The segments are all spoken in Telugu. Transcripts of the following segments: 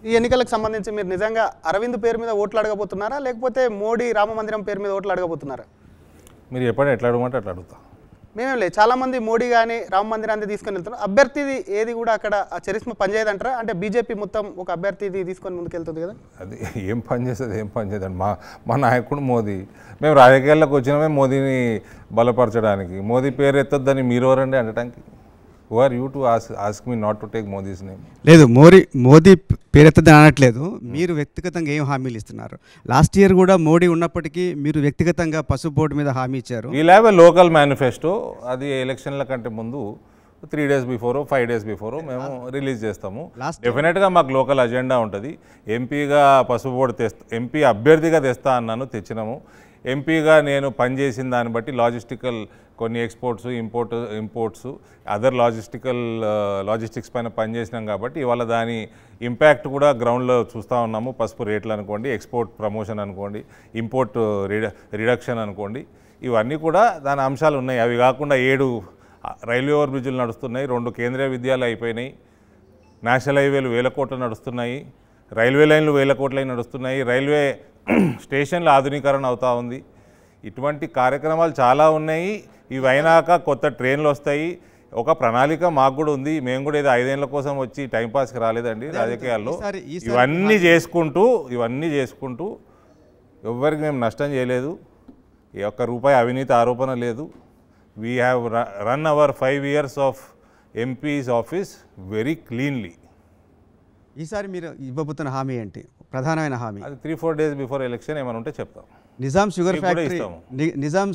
ఈ ఎన్నికలకు సంబంధించి మీరు నిజంగా అరవింద్ పేరు మీద ఓట్లు అడగబోతున్నారా లేకపోతే మోడీ రామ మందిరం పేరు మీద ఓట్లు అడగబోతున్నారా? మీరు చెప్పండి, ఎట్లా అడగమంటే అట్లా అడుగుతా. మేమేం లేదు, చాలామంది మోడీ కానీ రామ మందిరాన్ని తీసుకొని వెళ్తున్నారు. అభ్యర్థిది ఏది కూడా అక్కడ ఆ చరిస్మ పనిచేయదంటారా? అంటే బీజేపీ మొత్తం ఒక అభ్యర్థిది తీసుకొని ముందుకెళ్తుంది కదా. అది ఏం పని చేస్తుంది, ఏం పని చేయదండి. మా నాయకుడు మోదీ. మేము రాజకీయాల్లోకి వచ్చినామే మోదీని బలపరచడానికి. మోదీ పేరు ఎత్తొద్దని మీరు ఎవరండి అనడానికి? Who are you to ask me not to take Modi's name? లేదు, మోదీ పేరెత్తదని అనట్లేదు. మీరు వ్యక్తిగతంగా ఏం హామీలు ఇస్తున్నారు? లాస్ట్ ఇయర్ కూడా మోడీ ఉన్నప్పటికీ మీరు వ్యక్తిగతంగా పసుపు బోర్డు మీద హామీ ఇచ్చారు. We'll have a local manifesto. అది ఎలక్షన్ల కంటే ముందు 3 days బిఫోరో 5 days బిఫోరో మేము రిలీజ్ చేస్తాము. డెఫినెట్గా మాకు లోకల్ అజెండా ఉంటుంది. ఎంపీగా పసుపు బోర్డు ఎంపీ అభ్యర్థిగా తెస్తా అన్నాను, తెచ్చినాము. ఎంపీగా నేను పనిచేసిన దాన్ని బట్టి లాజిస్టికల్ కొన్ని ఎక్స్పోర్ట్స్ ఇంపోర్ట్స్ అదర్ లాజిస్టిక్స్ పైన పనిచేసినాం కాబట్టి ఇవాళ దాని ఇంపాక్ట్ కూడా గ్రౌండ్లో చూస్తూ ఉన్నాము. పసుపు రేట్లు అనుకోండి, ఎక్స్పోర్ట్ ప్రమోషన్ అనుకోండి, ఇంపోర్ట్ రిడక్షన్ అనుకోండి, ఇవన్నీ కూడా దాని అంశాలు ఉన్నాయి. అవి కాకుండా 7 రైల్వే ఓవర్ బ్రిడ్జ్లు నడుస్తున్నాయి, 2 కేంద్రీయ విద్యాలయాలు అయిపోయినాయి, నేషనల్ హైవేలు 1000 కోట్లు నడుస్తున్నాయి, రైల్వే లైన్లు 1000 కోట్లై నడుస్తున్నాయి, రైల్వే స్టేషన్ల ఆధునీకరణ అవుతూ ఉంది. ఇటువంటి కార్యక్రమాలు చాలా ఉన్నాయి. ఇవి అయినాక కొత్త ట్రైన్లు వస్తాయి. ఒక ప్రణాళిక మాకు కూడా ఉంది. మేము కూడా ఏదో 5 ఏళ్ల కోసం వచ్చి టైంపాస్కి రాలేదండి రాజకీయాల్లో. ఇవన్నీ చేసుకుంటూ ఎవరికి మేము నష్టం చేయలేదు. ₹1 అవినీతి ఆరోపణ లేదు. We have run our 5 years of MPs office very cleanly. ఈసారి మీరు ఇవ్వబోతున్న హామీ ఏంటి? ప్రధానమైన హామీ అది 3-4 days బిఫోర్ ఎలక్షన్ ఏమైనా ఉంటే చెప్తాం. నిజాం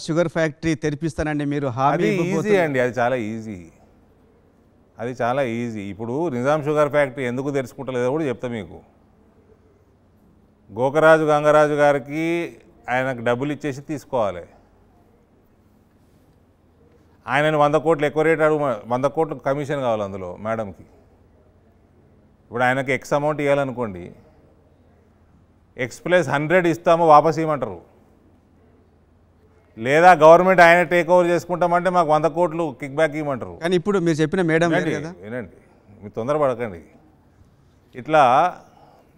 షుగర్ ఫ్యాక్టరీ తెరిపిస్తానండి మీరు హామీ. ఈజీ అండి, అది చాలా ఈజీ. ఇప్పుడు నిజాం షుగర్ ఫ్యాక్టరీ ఎందుకు తెరుచుకుంటలేదో కూడా చెప్తా మీకు. గోకరాజు గంగరాజు గారికి ఆయనకు డబ్బులు ఇచ్చేసి తీసుకోవాలి. ఆయనను 100 కోట్లు ఎక్కువ రేట్ 100 కోట్లు కమిషన్ కావాలి అందులో మేడంకి. ఇప్పుడు ఆయనకి ఎక్స్ అమౌంట్ ఇవ్వాలనుకోండి, X+100 ఇస్తాము వాపస్ ఇవ్వమంటారు. లేదా గవర్నమెంట్ ఆయన టేక్ ఓవర్ చేసుకుంటామంటే మాకు 100 కోట్లు కిక్ బ్యాక్ ఇవ్వమంటారు. కానీ ఇప్పుడు మీరు చెప్పిన మేడం వినండి, మీరు తొందరపడకండి. ఇట్లా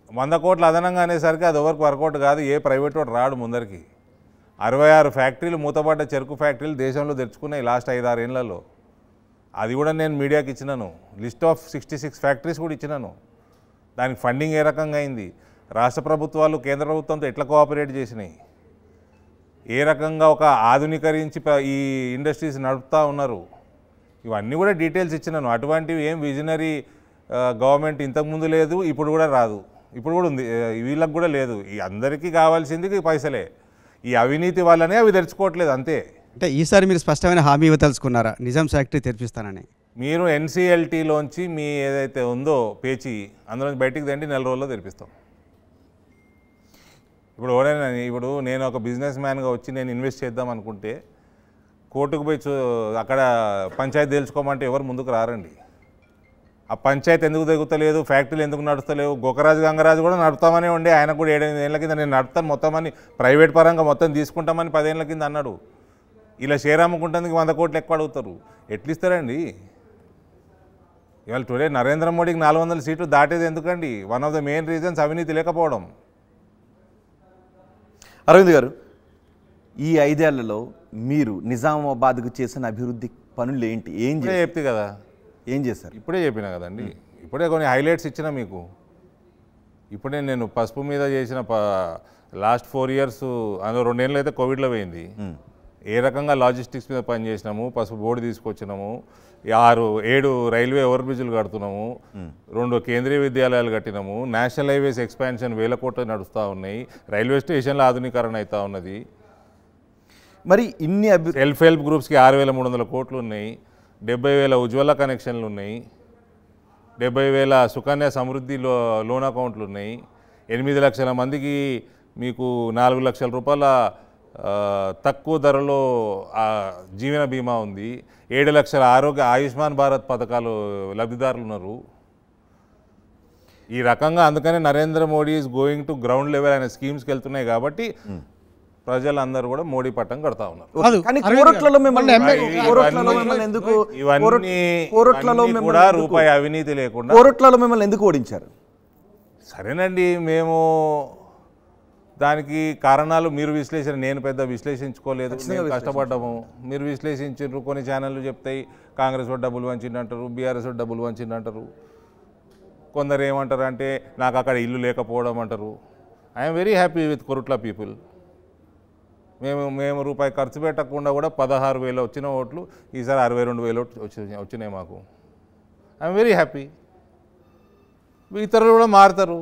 100 కోట్లు అదనంగా అనేసరికి అది ఎవరికి వర్కౌట్ కాదు. ఏ ప్రైవేట్ వాడు రాడు ముందరికి. 66 ఫ్యాక్టరీలు మూతపడ్డ చెరుకు ఫ్యాక్టరీలు దేశంలో తెరుచుకున్నాయి లాస్ట్ 5-6 ఏళ్లలో. అది కూడా నేను మీడియాకి ఇచ్చినాను. లిస్ట్ ఆఫ్ 66 ఫ్యాక్టరీస్ కూడా ఇచ్చినాను. దానికి ఫండింగ్ ఏ రకంగా అయింది, రాష్ట్ర ప్రభుత్వాలు కేంద్ర ప్రభుత్వంతో ఎట్లా కోఆపరేట్ చేసినాయి, ఏ రకంగా ఒక ఆధునీకరించి ఈ ఇండస్ట్రీస్ నడుపుతూ ఉన్నారు, ఇవన్నీ కూడా డీటెయిల్స్ ఇచ్చినాను. అటువంటివి ఏం విజనరీ గవర్నమెంట్ ఇంతకుముందు లేదు, ఇప్పుడు కూడా రాదు. ఇప్పుడు కూడా ఉంది, వీళ్ళకి కూడా లేదు. ఈ అందరికీ కావాల్సింది పైసలే. ఈ అవినీతి వల్లనే అవి తెరుచుకోవట్లేదు అంతే. అంటే ఈసారి మీరు స్పష్టమైన హామీ ఇవ్వదలుచుకున్నారా నిజాం ఫ్యాక్టరీ తెరిపిస్తానని? మీరు NCLTలోంచి మీ ఏదైతే ఉందో పేచి అందులోంచి బయటికి తండి 4 రోజుల్లో తెరిపిస్తాం. ఇప్పుడు నేను ఒక బిజినెస్ మ్యాన్గా వచ్చి నేను ఇన్వెస్ట్ చేద్దాం అనుకుంటే కోర్టుకు పోయి అక్కడ పంచాయతీ తెలుసుకోమంటే ఎవరు ముందుకు రారండి. ఆ పంచాయతీ ఎందుకు తెగుతలేదు, ఫ్యాక్టరీలు ఎందుకు నడుస్తలేవు? గోకరాజు గంగరాజు కూడా నడుపుతామని ఉండే, ఆయన కూడా 7-8 ఏళ్ల కింద నేను నడుపుతాను మొత్తం అని ప్రైవేట్ పరంగా మొత్తం తీసుకుంటామని 10 ఏళ్ల కింద అన్నాడు. ఇలా షేర్ అమ్ముకుంటేందుకు 100 కోట్లు ఎక్కువ అడుగుతారు. ఎట్లు ఇస్తారండి? ఇవాళ టుడే నరేంద్ర మోడీకి 400 సీట్లు దాటేది ఎందుకండి? One of the main reasons అవినీతి లేకపోవడం. అరవింద్ గారు, ఈ 5 ఏళ్లలో మీరు నిజామాబాద్కు చేసిన అభివృద్ధి పనులు ఏంటి? చెప్తే కదా, ఏం చేశారు? ఇప్పుడే చెప్పినా కదండి. ఇప్పుడే కొన్ని హైలైట్స్ ఇచ్చిన మీకు. ఇప్పుడే నేను పసుపు మీద చేసిన లాస్ట్ 4 years, అందులో 2 ఏళ్ళు అయితే కోవిడ్లో పోయింది. ఏ రకంగా లాజిస్టిక్స్ మీద పనిచేసినాము, పసుపు బోర్డు తీసుకొచ్చినాము, 6-7 రైల్వే ఓవర్ బ్రిడ్జ్లు కడుతున్నాము, 2 కేంద్రీయ విద్యాలయాలు కట్టినాము, నేషనల్ హైవేస్ ఎక్స్పాన్షన్ 1000 కోట్లు నడుస్తూ ఉన్నాయి, రైల్వే స్టేషన్ల ఆధునీకరణ అవుతూ ఉన్నది. మరి ఇన్ని సెల్ఫ్ హెల్ప్ గ్రూప్స్కి 6,300 కోట్లు ఉన్నాయి, 70,000 ఉజ్వల కనెక్షన్లు ఉన్నాయి, 70,000 సుకన్య సమృద్ధి లోన్ అకౌంట్లు ఉన్నాయి, 8 లక్షల మందికి మీకు 4 లక్షల రూపాయల తక్కువ ధరలో జీవన బీమా ఉంది, 7 లక్షల ఆయుష్మాన్ భారత్ పథకాలు లబ్ధిదారులు ఉన్నారు. ఈ రకంగా అందుకనే Narendra Modi is going to ground level అనే స్కీమ్స్కి వెళ్తున్నాయి కాబట్టి ప్రజలందరూ కూడా మోడీ పట్టం కడతా ఉన్నారు. ఇవన్నీ కూడా రూపాయి అవినీతి లేకుండా కోరట్లలో మిమ్మల్ని ఎందుకు ఓడించారు? సరేనండి, మేము దానికి కారణాలు మీరు విశ్లేషణ, నేను పెద్ద విశ్లేషించుకోలేదు, మేము కష్టపడ్డాము, మీరు విశ్లేషించారు. కొన్ని ఛానళ్ళు చెప్తాయి కాంగ్రెస్ వాడు డబ్బులు వంచిందంటారు, బీఆర్ఎస్ వాడు డబ్బులు వంచిందంటారు. కొందరు ఏమంటారు అంటే నాకు అక్కడ ఇల్లు లేకపోవడం అంటారు. I'm very happy with Korutla people. మేము రూపాయి ఖర్చు పెట్టకుండా కూడా 16,000 వచ్చిన ఓట్లు ఈసారి 62,000 వచ్చినాయి మాకు. I'm very happy. ఇతరులు కూడా మారుతారు.